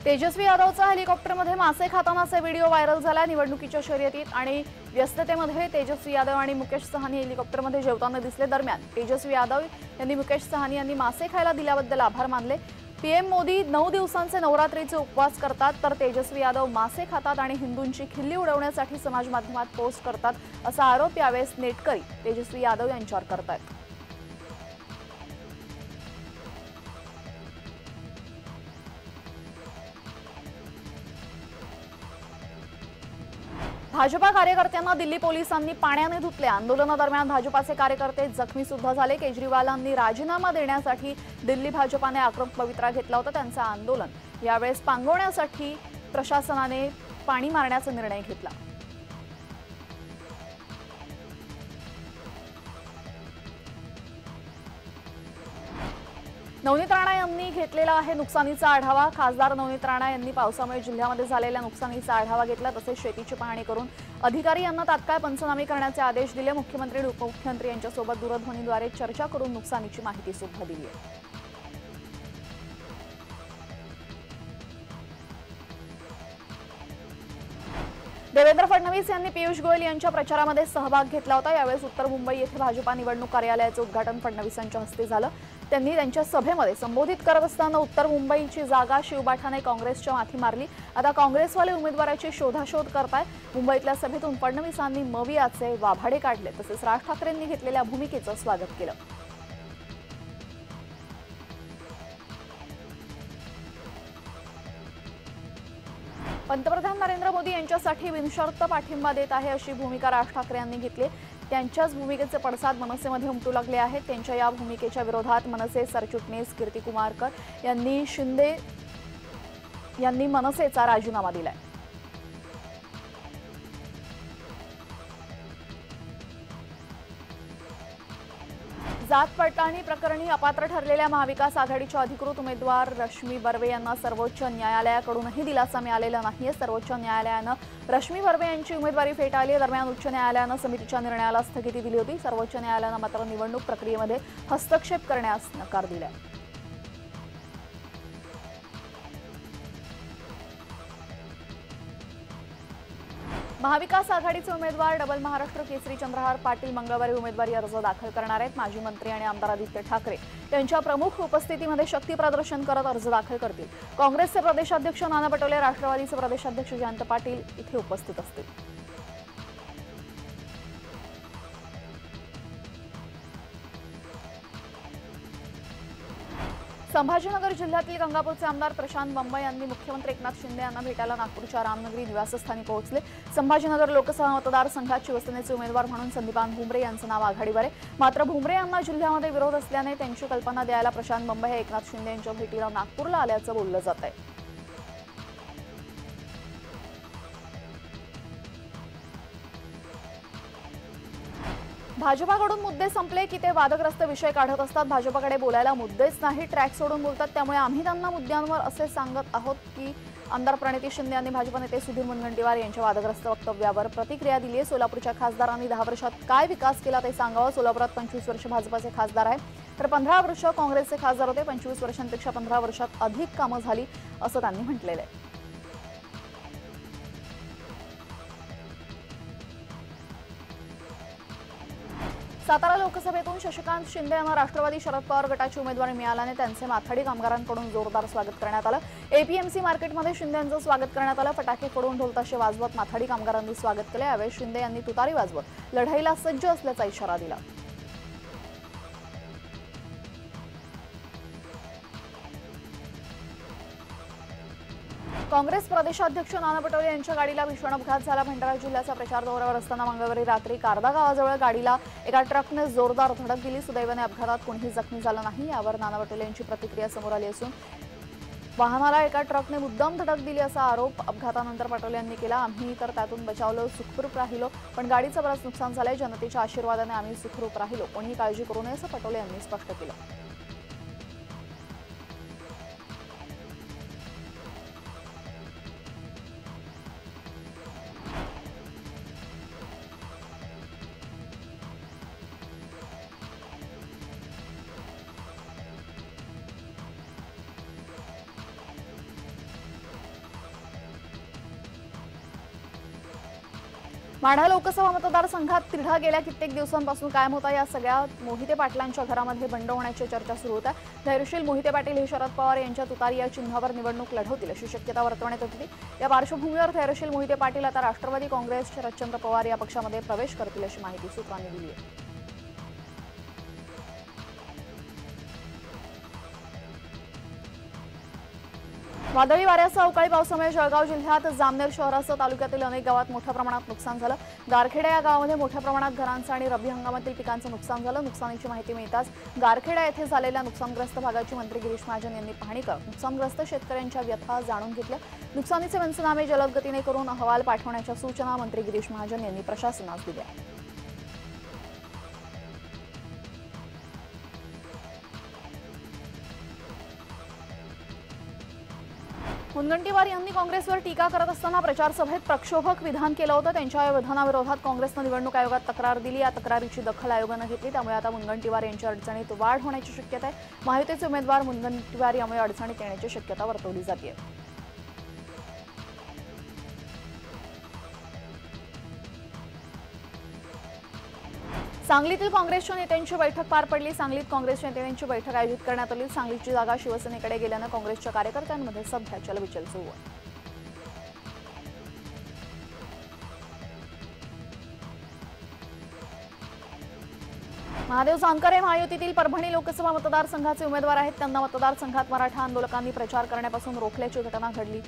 तेजस्वी यादवचा हेलिकॉप्टरमध्ये मासे खातानाचा video viral झाला। निवडणुकीच्या शर्यतीत आणि व्यस्ततेमध्ये तेजस्वी यादव आणि मुकेश सहानी हेलिकॉप्टरमध्ये जेवताना दिसले। दरम्यान तेजस्वी यादव यांनी मुकेश सहानी यांनी मासे खायला दिल्याबद्दल आभार मानले। पीएम मोदी 9 दिवसांचे नवरात्रीचे उपवास करतात, तर तेजस्वी यादव मासे खातात आणि हिंदूंची खिल्ली उडवण्यासाठी समाज माध्यमात पोस्ट करतात असा आरोप यावेळेस नेटकरी तेजस्वी यादव यांच्यावर करतात। भाजपा कार्यकर्त्यांना दिल्ली पोलिसांनी पाण्याने धुतले। आंदोलनादरम्यान भाजपाचे कार्यकर्ते जखमी सुद्धा झाले। केजरीवालांनी राजीनामा देण्यासाठी दिल्ली भाजपाने आक्रमक पवित्रा घेतला होता। त्यांचे आंदोलन यावेळेस पांगवण्यासाठी प्रशासनाने पाणी मारण्याचा निर्णय घेतला। नवनीत राणा यांनी घेतलेला आहे नुकसानीचा आढावा। खासदार नवनीत राणा यांनी पावसामुळे जिल्ह्यामध्ये झालेल्या नुकसानीचा आढावा घेतला, तसेच शेतीची पाहणी करून अधिकारी यांना तात्काळ पंचनामे करण्याचे आदेश दिले। मुख्यमंत्री आणि उपमुख्यमंत्री यांच्यासोबत दूरध्वनीद्वारे चर्चा करून नुकसानीची माहिती सुद्धा दिली आहे। देवेंद्र फडणवीस यांनी पियुष गोयल यांच्या प्रचारामध्ये सहभाग घेतला होता। यावेळेस उत्तर मुंबई येथे भाजपा निवडणूक कार्यालयाचे उद्घाटन फडणवीसांच्या हस्ते झालं। त्यांनी त्यांच्या सभेमध्ये संबोधित करत असताना उत्तर मुंबईची जागा शिवबाठाने काँग्रेसच्या माथी मारली। आता काँग्रेसवाले उमेदवाराची शोधाशोध करतायत। मुंबईतल्या सभेतून फडणवीसांनी मवियाचे वाभाडे काढले, तसेच राज ठाकरेंनी घेतलेल्या भूमिकेचं स्वागत केलं। पंतप्रधान नरेंद्र मोदी यांच्यासाठी बिनशर्त पाठिंबा देत आहे अशी भूमिका राज ठाकरे यांनी घेतली। त्यांच्याच भूमिकेचे पडसाद मनसेमध्ये उमटू लागले आहेत। त्यांच्या या भूमिकेच्या विरोधात मनसे सरचिटणीस कीर्ती कुमारकर यांनी शिंदे यांनी मनसेचा राजीनामा दिलाय। जात पडताळणी प्रकरणी अपात्र ठरलेल्या महाविकास आघाडीच्या अधिकृत उमेदवार रश्मी बर्वे यांना सर्वोच्च न्यायालयाकडूनही दिलासा मिळालेला नाहीये। सर्वोच्च न्यायालयानं रश्मी बर्वे यांची उमेदवारी फेटाळली। दरम्यान उच्च न्यायालयानं समितीच्या निर्णयाला स्थगिती दिली होती। सर्वोच्च न्यायालयानं मात्र निवडणूक प्रक्रियेमध्ये हस्तक्षेप करण्यास नकार दिलाय। महाविकास आघाडीचे उमेदवार डबल महाराष्ट्र केसरी चंद्रहार पाटील मंगळवारी उमेदवारी अर्ज दाखल करणार आहेत। माजी मंत्री आणि आमदार आदित्य ठाकरे यांच्या प्रमुख उपस्थितीमध्ये शक्ती प्रदर्शन करत अर्ज दाखल करतील। काँग्रेसचे प्रदेशाध्यक्ष नाना पटोले, राष्ट्रवादीचे प्रदेशाध्यक्ष जयंत पाटील इथे उपस्थित असतील। संभाजीनगर जिल्ह्यातील गंगापूरचे आमदार प्रशांत बंब यांनी मुख्यमंत्री एकनाथ शिंदे यांना भेटायला नागपूरच्या रामनगरी निवासस्थानी पोहोचले। संभाजीनगर लोकसभा मतदारसंघात शिवसेनेचे उमेदवार म्हणून संदीपान भुमरे यांचं नाव आघाडीवर आहे। मात्र भुमरे यांना जिल्ह्यामध्ये विरोध असल्याने त्यांची कल्पना द्यायला प्रशांत बंब हे एकनाथ शिंदे यांच्या भेटीला नागपूरला आल्याचं बोललं जात आहे। भाजपाकडून मुद्दे संपले की ते वादग्रस्त विषय काढत असतात। भाजपाकडे बोलायला मुद्देच नाही, ट्रॅक सोडून बोलतात। त्यामुळे आम्ही त्यांना मुद्द्यांवर असे सांगत आहोत की आमदार प्रणिती शिंदे यांनी भाजपा नेते सुधीर मुनगंटीवार यांच्या वादग्रस्त वक्तव्यावर प्रतिक्रिया दिली आहे। सोलापूरच्या खासदारांनी 10 वर्षात काय विकास केला ते सांगावं। सोलापुरात 25 वर्ष भाजपाचे खासदार आहेत, तर 15 वर्ष काँग्रेसचे खासदार होते। 25 वर्षांपेक्षा 15 वर्षात अधिक कामं झाली असं त्यांनी म्हटलेलं आहे। सातारा लोकसभेतून शशिकांत शिंदे यांना राष्ट्रवादी शरद पवार गटाची उमेदवारी मिळाल्याने त्यांचे माथाडी कामगारांकडून जोरदार स्वागत करण्यात आलं। एपीएमसी मार्केटमध्ये शिंदे यांचं स्वागत करण्यात आलं। फटाके फोडून ढोलताशे वाजवत माथाडी कामगारांनी स्वागत केले। यावेळी शिंदे यांनी तुतारी वाजवत लढाईला सज्ज असल्याचा इशारा दिला। काँग्रेस प्रदेशाध्यक्ष नाना पटोले यांच्या गाडीला भीषण अपघात झाला। भंडारा जिल्ह्याचा प्रचार दौऱ्यावर असताना मंगळवारी रात्री कारदा गावाजवळ गाडीला एका ट्रकने जोरदार धडक दिली। सुदैवाने अपघातात कोणीही जखमी झालं नाही। यावर नाना पटोले यांची प्रतिक्रिया समोर आली असून वाहनाला एका ट्रकने मुद्दाम धडक दिली असा आरोप अपघातानंतर पटोले यांनी केला। आम्ही तर त्यातून बचावलो, सुखरूप राहिलो, पण गाडीचं बरंच नुकसान झालंय। जनतेच्या आशीर्वादाने आम्ही सुखरूप राहिलो, कोणीही काळजी करू नये असं पटोले यांनी स्पष्ट केलं। माढा लोकसभा मतदारसंघात तिढा गेल्या कित्येक दिवसांपासून कायम होता। या सगळ्या मोहिते पाटलांच्या घरामध्ये बंड होण्याची चर्चा सुरू होता। धैर्यशील मोहिते पाटील हे शरद पवार यांच्या तुतारी या चिन्हावर निवडणूक लढवतील अशी शक्यता वर्तवण्यात होती। या पार्श्वभूमीवर धैर्यशील मोहिते पाटील आता राष्ट्रवादी काँग्रेस शरदचंद्र पवार या पक्षामध्ये प्रवेश करतील अशी माहिती सूत्रांनी दिली आहे। वादळी वाऱ्यासह अवकाळी पावसामुळे जळगाव जिल्ह्यात जामनेर शहरासह तालुक्यातील अनेक गावात मोठ्या प्रमाणात नुकसान झालं। गारखेडा या गावामध्ये मोठ्या प्रमाणात घरांचं आणि रब्बी हंगामातील पिकांचं नुकसान झालं। नुकसानीची माहिती मिळताच गारखेडा येथे झालेल्या नुकसानग्रस्त भागाची मंत्री गिरीश महाजन यांनी पाहणी करत नुकसानग्रस्त शेतकऱ्यांच्या व्यथा जाणून घेतल्या। नुकसानीचे पंचनामे जलद गतीने करून अहवाल पाठवण्याच्या सूचना मंत्री गिरीश महाजन यांनी प्रशासनास दिल्या। मुनगंटीवार यांनी काँग्रेसवर टीका करत असताना प्रचार सभेत प्रक्षोभक विधान केलं होतं। त्यांच्या या विधानाविरोधात काँग्रेसनं निवडणूक आयोगात तक्रार दिली। या तक्रारीची दखल आयोगानं घेतली, त्यामुळे आता मुनगंटीवार यांच्या अडचणीत वाढ होण्याची शक्यता आहे। महायुतीचे उमेदवार मुनगंटीवार यामुळे अडचणीत येण्याची शक्यता वर्तवली जाते। सांगलीतील काँग्रेसच्या नेत्यांची बैठक पार पडली। सांगलीत काँग्रेस नेत्यांची बैठक आयोजित करण्यात आली। सांगलीची जागा शिवसेनेकडे गेल्यानं काँग्रेसच्या कार्यकर्त्यांमध्ये सध्या चलबिचल सुरू आहे। महादेव जानकर महायुतीतील परभणी लोकसभा मतदारसंघाचे उमेदवार आहेत। त्यांना मतदारसंघात मराठा आंदोलकांनी प्रचार करण्यापासून रोखल्याची घटना घडली।